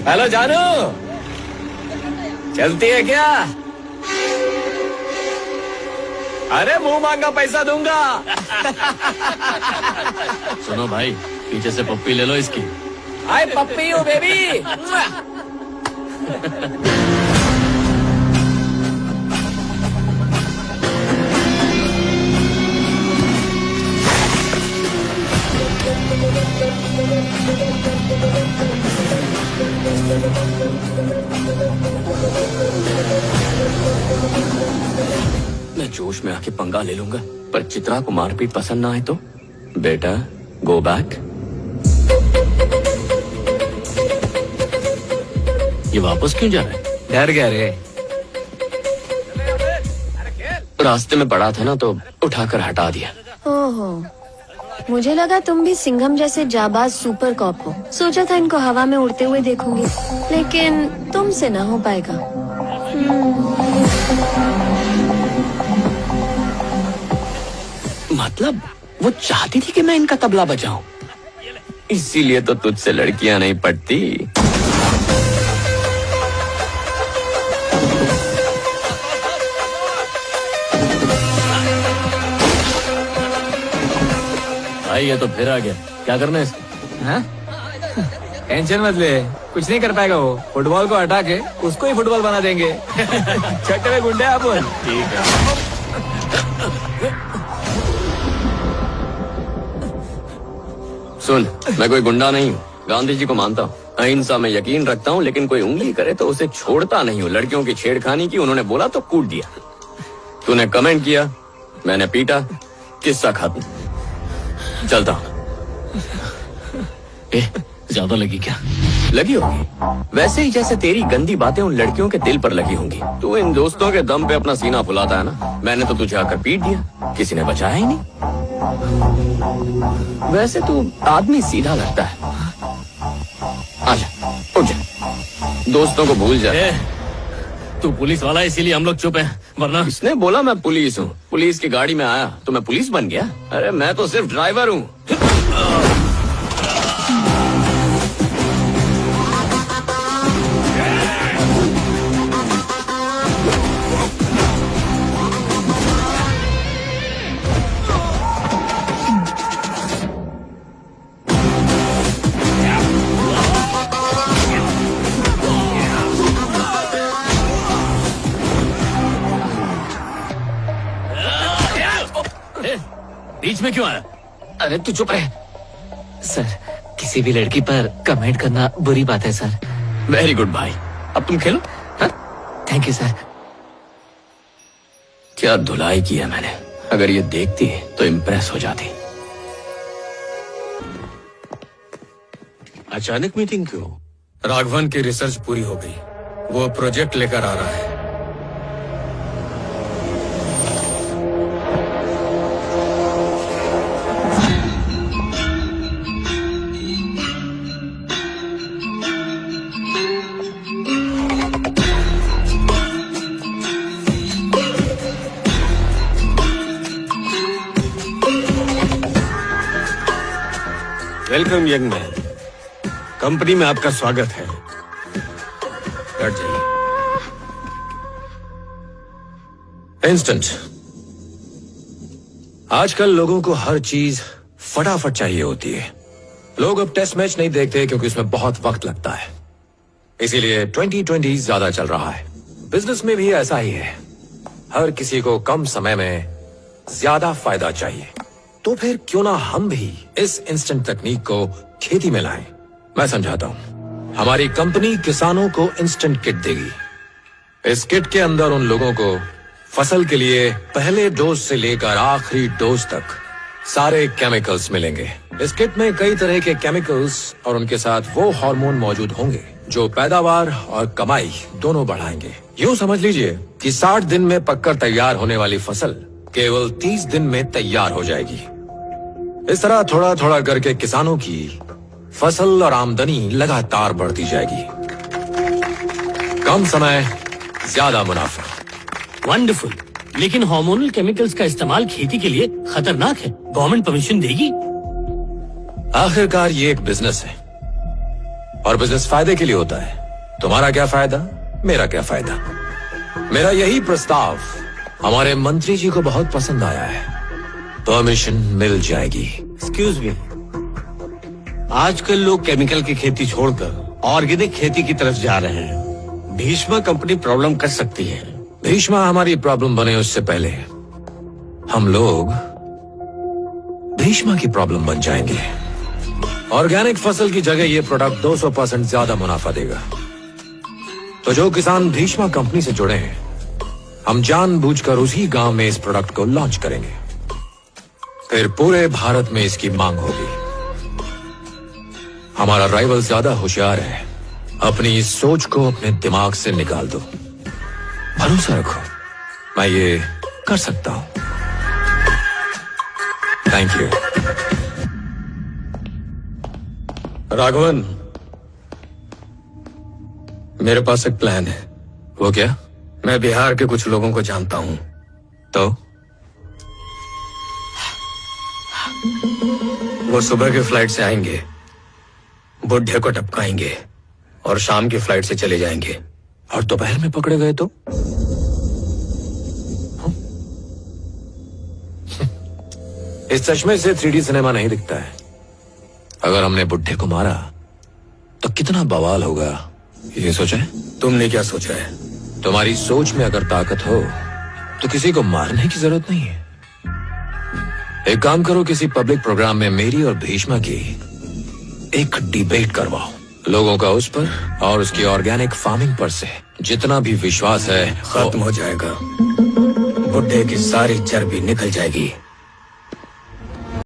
Hello जानू, चलती है क्या? अरे मुंह मांगा पैसा दूंगा। सुनो भाई, पीछे से पप्पी ले लो इसकी। हाय पप्पी यू बेबी। मैं जोश में आके पंगा ले लूंगा, पर चित्रा को मारपीट पसंद ना आए तो बेटा गो बैक। ये वापस क्यों जा रहा है? डर गया रे? रास्ते में पड़ा था ना तो उठाकर हटा दिया। ओहो, मुझे लगा तुम भी सिंघम जैसे जाबाज सुपर कॉप हो। सोचा था इनको हवा में उड़ते हुए देखूंगी, लेकिन तुमसे ना हो पाएगा। मतलब वो चाहती थी कि मैं इनका तबला बजाऊं, इसीलिए तो तुझसे लड़कियां नहीं पटती। भाई ये तो फिर आ गया, क्या करना है इसको? हाँ? टेंशन मत ले, कुछ नहीं कर पाएगा वो। फुटबॉल को हटा के उसको ही फुटबॉल बना देंगे। छठे में गुंडे आप। ठीक है। सुन, मैं कोई गुंडा नहीं हूँ, गांधी जी को मानता हूँ, अहिंसा में यकीन रखता हूँ, लेकिन कोई उंगली करे तो उसे छोड़ता नहीं हूँ। लड़कियों की छेड़खानी की, उन्होंने बोला तो कूट दिया। तूने कमेंट किया, मैंने पीटा, किस्सा खत्म। चलता हूँ। ज्यादा लगी क्या? लगी होगी, वैसे ही जैसे तेरी गंदी बातें उन लड़कियों के दिल पर लगी होंगी। तू इन दोस्तों के दम पे अपना सीना फुलाता है ना, मैंने तो तुझे आकर पीट दिया, किसी ने बचाया ही नहीं। वैसे तू आदमी सीधा लगता है। आजा, उठ जा, दोस्तों को भूल जा। तू पुलिस वाला है इसीलिए हम लोग चुप हैं, वरना इसने बोला मैं पुलिस हूँ, पुलिस की गाड़ी में आया तो मैं पुलिस बन गया? अरे मैं तो सिर्फ ड्राइवर हूँ। बीच में क्यों आया? अरे तू चुप रहे। सर, किसी भी लड़की पर कमेंट करना बुरी बात है सर। वेरी गुड भाई, अब तुम खेलो। Thank you sir. क्या धुलाई की है मैंने, अगर ये देखती तो इम्प्रेस हो जाती। अचानक मीटिंग क्यों? राघवन की रिसर्च पूरी हो गई, वो प्रोजेक्ट लेकर आ रहा है। वेलकम यंग मैन, कंपनी में आपका स्वागत है। बैठ जाइए। इंस्टेंट। आजकल लोगों को हर चीज फटाफट चाहिए होती है। लोग अब टेस्ट मैच नहीं देखते क्योंकि उसमें बहुत वक्त लगता है, इसीलिए 2020 ज्यादा चल रहा है। बिजनेस में भी ऐसा ही है, हर किसी को कम समय में ज्यादा फायदा चाहिए। तो फिर क्यों ना हम भी इस इंस्टेंट तकनीक को खेती में लाएं। मैं समझाता हूं। हमारी कंपनी किसानों को इंस्टेंट किट देगी। इस किट के अंदर उन लोगों को फसल के लिए पहले डोज से लेकर आखिरी डोज तक सारे केमिकल्स मिलेंगे। इस किट में कई तरह के केमिकल्स और उनके साथ वो हार्मोन मौजूद होंगे जो पैदावार और कमाई दोनों बढ़ाएंगे। यूं समझ लीजिए कि 60 दिन में पककर तैयार होने वाली फसल केवल 30 दिन में तैयार हो जाएगी। इस तरह थोड़ा थोड़ा करके किसानों की फसल और आमदनी लगातार बढ़ती जाएगी। कम समय, ज्यादा मुनाफा। वंडरफुल, लेकिन हार्मोनल केमिकल्स का इस्तेमाल खेती के लिए खतरनाक है, गवर्नमेंट परमिशन देगी? आखिरकार ये एक बिजनेस है। और बिजनेस फायदे के लिए होता है। तुम्हारा क्या फायदा, मेरा क्या फायदा। मेरा यही प्रस्ताव हमारे मंत्री जी को बहुत पसंद आया है। परमिशन मिल जाएगी। एक्सक्यूज मी, आजकल लोग केमिकल की खेती छोड़कर ऑर्गेनिक खेती की तरफ जा रहे हैं। भीष्मा कंपनी प्रॉब्लम कर सकती है। भीष्मा हमारी प्रॉब्लम बने उससे पहले हम लोग भीष्मा की प्रॉब्लम बन जाएंगे। ऑर्गेनिक फसल की जगह ये प्रोडक्ट 200% ज्यादा मुनाफा देगा। तो जो किसान भीष्मा कंपनी से जुड़े हैं, हम जानबूझकर उसी गांव में इस प्रोडक्ट को लॉन्च करेंगे। फिर पूरे भारत में इसकी मांग होगी। हमारा राइवल ज्यादा होशियार है। अपनी इस सोच को अपने दिमाग से निकाल दो। भरोसा रखो, मैं ये कर सकता हूं। Thank you. राघवन, मेरे पास एक प्लान है। वो क्या? मैं बिहार के कुछ लोगों को जानता हूं। तो वो सुबह की फ्लाइट से आएंगे, बुढ़े को टपकाएंगे और शाम की फ्लाइट से चले जाएंगे। और दोपहर में पकड़े गए तो? इस चश्मे से 3D सिनेमा नहीं दिखता है। अगर हमने बुढ़े को मारा तो कितना बवाल होगा, ये सोचा है? तुमने क्या सोचा है? तुम्हारी सोच में अगर ताकत हो तो किसी को मारने की जरूरत नहीं है। एक काम करो, किसी पब्लिक प्रोग्राम में मेरी और भीष्मा की एक डिबेट करवाओ। लोगों का उस पर और उसकी ऑर्गेनिक फार्मिंग पर से जितना भी विश्वास है खत्म हो जाएगा। बुढ़े की सारी चर्बी निकल जाएगी।